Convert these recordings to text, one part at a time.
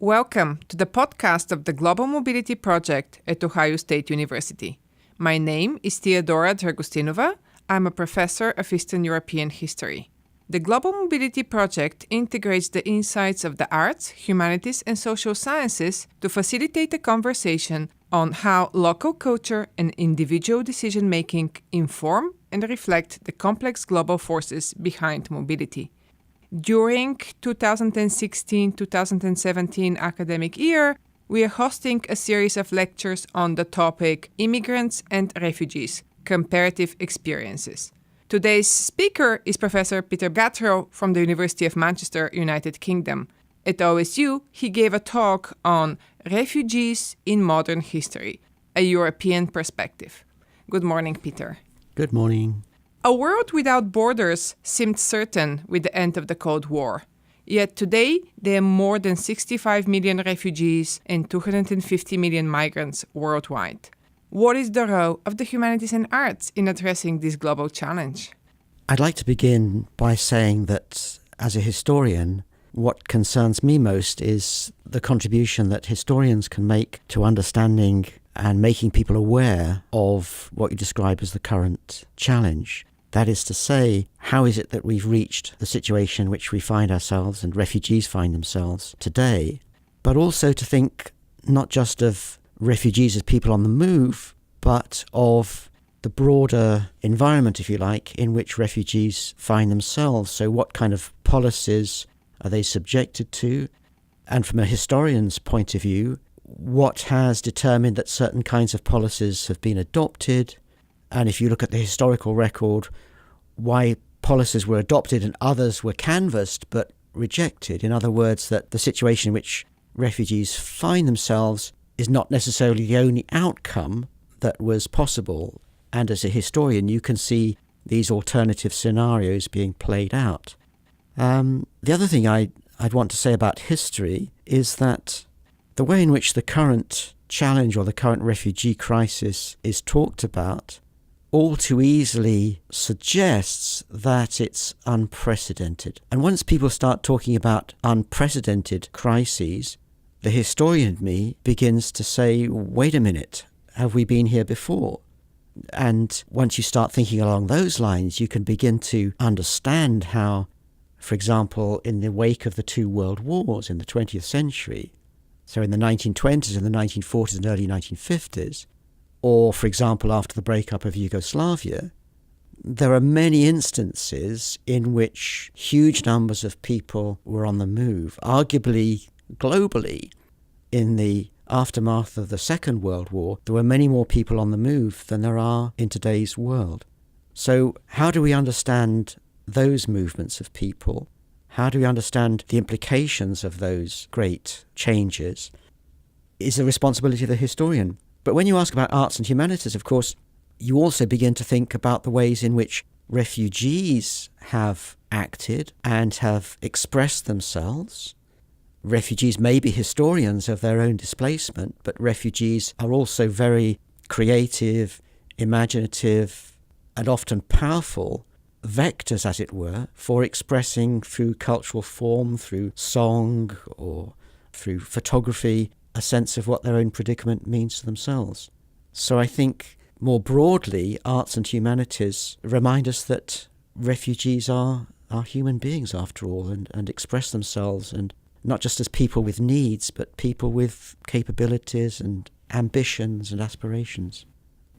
Welcome to the podcast of the Global Mobility Project at Ohio State University. My name is Theodora Dragostinova. I'm a professor of Eastern European history. The Global Mobility Project integrates the insights of the arts, humanities, and social sciences to facilitate a conversation on how local culture and individual decision-making inform and reflect the complex global forces behind mobility. During 2016-2017 academic year, we are hosting a series of lectures on the topic Immigrants and Refugees, Comparative Experiences. Today's speaker is Professor Peter Gatrell from the University of Manchester, United Kingdom. At OSU, he gave a talk on Refugees in Modern History, a European Perspective. Good morning, Peter. Good morning. A world without borders seemed certain with the end of the Cold War. Yet today, there are more than 65 million refugees and 250 million migrants worldwide. What is the role of the humanities and arts in addressing this global challenge? I'd like to begin by saying that as a historian, what concerns me most is the contribution that historians can make to understanding and making people aware of what you describe as the current challenge. That is to say, how is it that we've reached the situation in which we find ourselves and refugees find themselves today, but also to think not just of refugees as people on the move, but of the broader environment, if you like, in which refugees find themselves. So what kind of policies are they subjected to? And from a historian's point of view, what has determined that certain kinds of policies have been adopted? And if you look at the historical record, why policies were adopted and others were canvassed but rejected. In other words, that the situation in which refugees find themselves is not necessarily the only outcome that was possible. And as a historian, you can see these alternative scenarios being played out. The other thing I'd want to say about history is that the way in which the current challenge or the current refugee crisis is talked about all too easily suggests that it's unprecedented. And once people start talking about unprecedented crises, the historian in me begins to say, wait a minute, have we been here before? And once you start thinking along those lines, you can begin to understand how, for example, in the wake of the two world wars in the 20th century, so in the 1920s and the 1940s and early 1950s, or, for example, after the breakup of Yugoslavia, there are many instances in which huge numbers of people were on the move. Arguably, globally, in the aftermath of the Second World War, there were many more people on the move than there are in today's world. So how do we understand those movements of people? How do we understand the implications of those great changes? Is the responsibility of the historian. But when you ask about arts and humanities, of course, you also begin to think about the ways in which refugees have acted and have expressed themselves. Refugees may be historians of their own displacement, but refugees are also very creative, imaginative, and often powerful vectors, as it were, for expressing through cultural form, through song or through photography, a sense of what their own predicament means to themselves. So I think more broadly, arts and humanities remind us that refugees are human beings after all and express themselves, and not just as people with needs, but people with capabilities and ambitions and aspirations.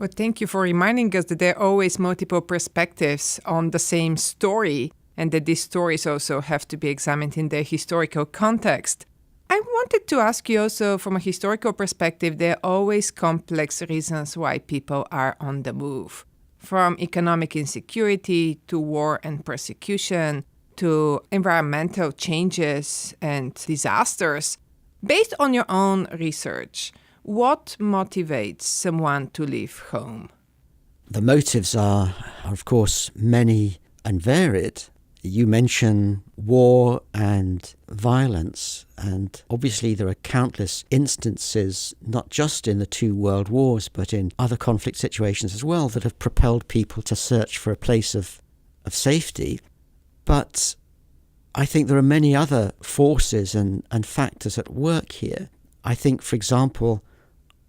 Well, thank you for reminding us that there are always multiple perspectives on the same story, and that these stories also have to be examined in their historical context. I wanted to ask you also, from a historical perspective, there are always complex reasons why people are on the move. From economic insecurity to war and persecution to environmental changes and disasters. Based on your own research, what motivates someone to leave home? The motives are, of course, many and varied. You mention war and violence, and obviously there are countless instances, not just in the two world wars, but in other conflict situations as well, that have propelled people to search for a place of safety. But I think there are many other forces and factors at work here. I think, for example,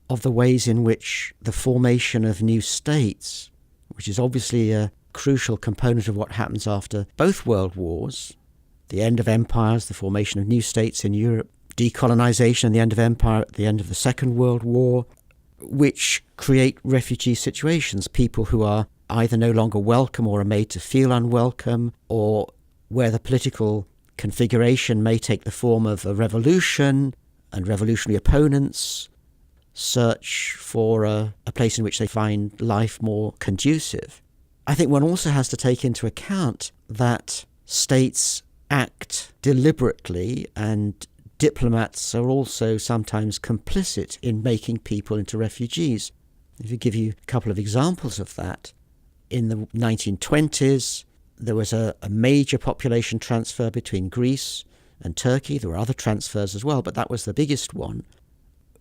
of the ways in which the formation of new states, which is obviously a crucial component of what happens after both world wars, the end of empires, the formation of new states in Europe, decolonization and the end of empire at the end of the Second World War, which create refugee situations, people who are either no longer welcome or are made to feel unwelcome, or where the political configuration may take the form of a revolution and revolutionary opponents search for a place in which they find life more conducive. I think one also has to take into account that states act deliberately, and diplomats are also sometimes complicit in making people into refugees. If I give you a couple of examples of that, in the 1920s, there was a major population transfer between Greece and Turkey. There were other transfers as well, but that was the biggest one,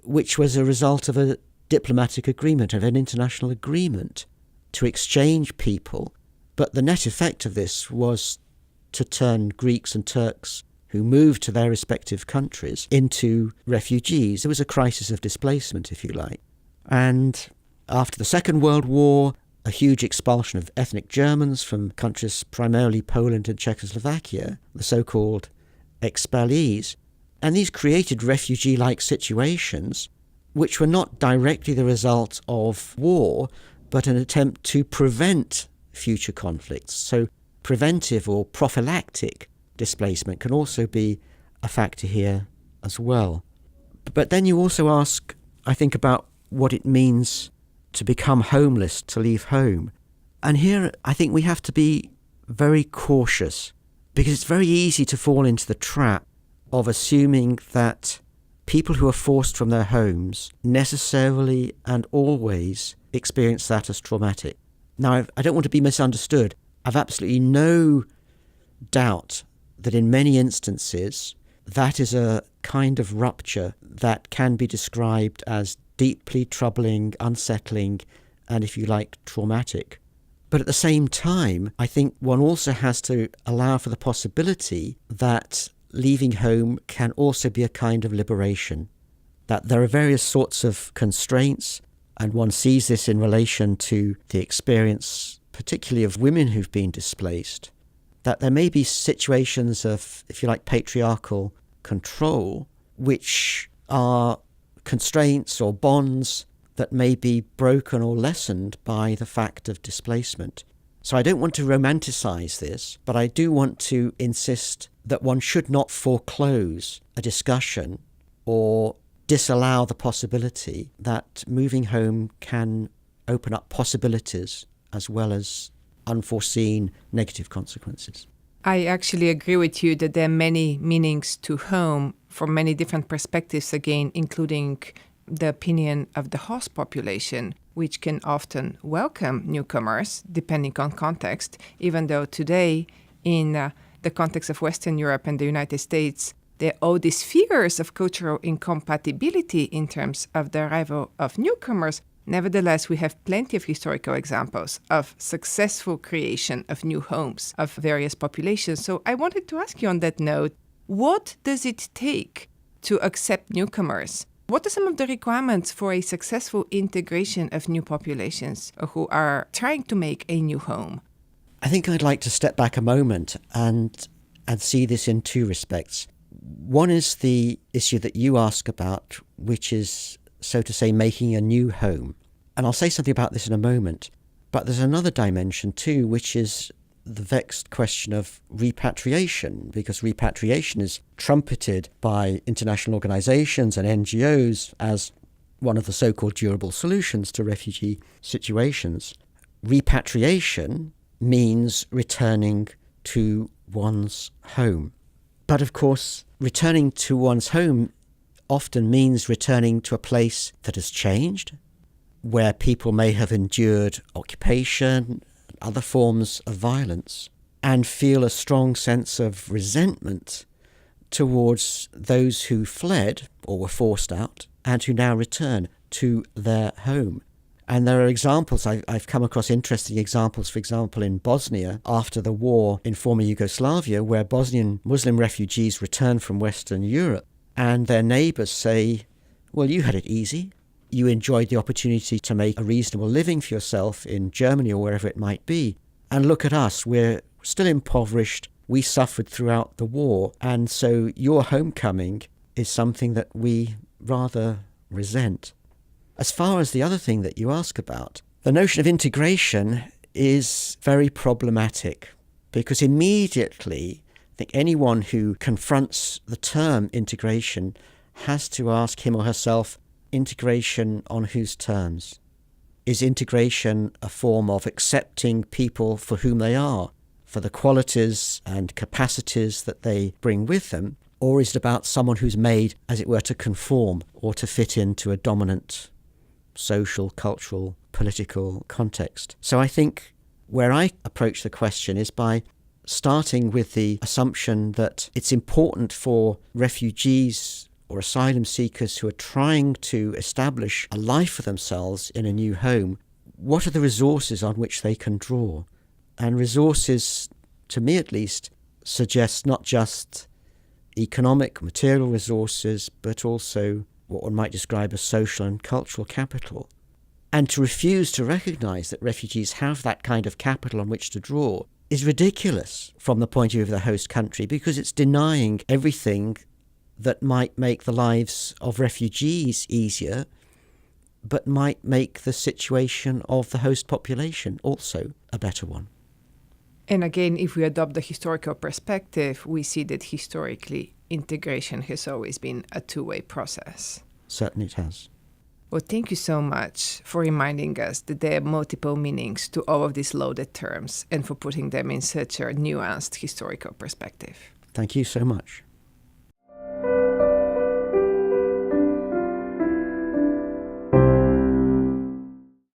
which was a result of a diplomatic agreement, of an international agreement to exchange people. But the net effect of this was to turn Greeks and Turks who moved to their respective countries into refugees. It was a crisis of displacement, if you like. And after the Second World War, a huge expulsion of ethnic Germans from countries, primarily Poland and Czechoslovakia, the so-called expellees. And these created refugee-like situations which were not directly the result of war, but an attempt to prevent future conflicts. So preventive or prophylactic displacement can also be a factor here as well. But then you also ask, I think, about what it means to become homeless, to leave home. And here I think we have to be very cautious, because it's very easy to fall into the trap of assuming that people who are forced from their homes necessarily and always experience that as traumatic. Now, I don't want to be misunderstood. I've absolutely no doubt that in many instances that is a kind of rupture that can be described as deeply troubling, unsettling, and, if you like, traumatic. But at the same time, I think one also has to allow for the possibility that leaving home can also be a kind of liberation, that there are various sorts of constraints, and one sees this in relation to the experience, particularly of women who've been displaced, that there may be situations of, if you like, patriarchal control, which are constraints or bonds that may be broken or lessened by the fact of displacement. So I don't want to romanticize this, but I do want to insist that one should not foreclose a discussion or disallow the possibility that moving home can open up possibilities as well as unforeseen negative consequences. I actually agree with you that there are many meanings to home from many different perspectives, again, including the opinion of the host population, which can often welcome newcomers, depending on context, even though today, in the context of Western Europe and the United States, there are all these fears of cultural incompatibility in terms of the arrival of newcomers. Nevertheless, we have plenty of historical examples of successful creation of new homes of various populations. So I wanted to ask you on that note, what does it take to accept newcomers? What are some of the requirements for a successful integration of new populations who are trying to make a new home? I think I'd like to step back a moment and see this in two respects. One is the issue that you ask about, which is, so to say, making a new home. And I'll say something about this in a moment. But there's another dimension too, which is the vexed question of repatriation, because repatriation is trumpeted by international organizations and NGOs as one of the so-called durable solutions to refugee situations. Repatriation means returning to one's home. But of course, returning to one's home often means returning to a place that has changed, where people may have endured occupation, other forms of violence, and feel a strong sense of resentment towards those who fled or were forced out and who now return to their home. And there are examples, I've come across interesting examples, for example, in Bosnia, after the war in former Yugoslavia, where Bosnian Muslim refugees return from Western Europe, and their neighbours say, well, you had it easy. You enjoyed the opportunity to make a reasonable living for yourself in Germany or wherever it might be. And look at us, we're still impoverished. We suffered throughout the war. And so your homecoming is something that we rather resent. As far as the other thing that you ask about, the notion of integration is very problematic, because immediately I think anyone who confronts the term integration has to ask him or herself, integration on whose terms? Is integration a form of accepting people for whom they are, for the qualities and capacities that they bring with them? Or is it about someone who's made, as it were, to conform or to fit into a dominant social, cultural, political context? So I think where I approach the question is by starting with the assumption that it's important for refugees or asylum seekers who are trying to establish a life for themselves in a new home, what are the resources on which they can draw? And resources, to me at least, suggest not just economic, material resources, but also what one might describe as social and cultural capital. And to refuse to recognise that refugees have that kind of capital on which to draw is ridiculous from the point of view of the host country, because it's denying everything that might make the lives of refugees easier, but might make the situation of the host population also a better one. And again, if we adopt the historical perspective, we see that historically integration has always been a two-way process. Certainly it has. Well, thank you so much for reminding us that there are multiple meanings to all of these loaded terms and for putting them in such a nuanced historical perspective. Thank you so much.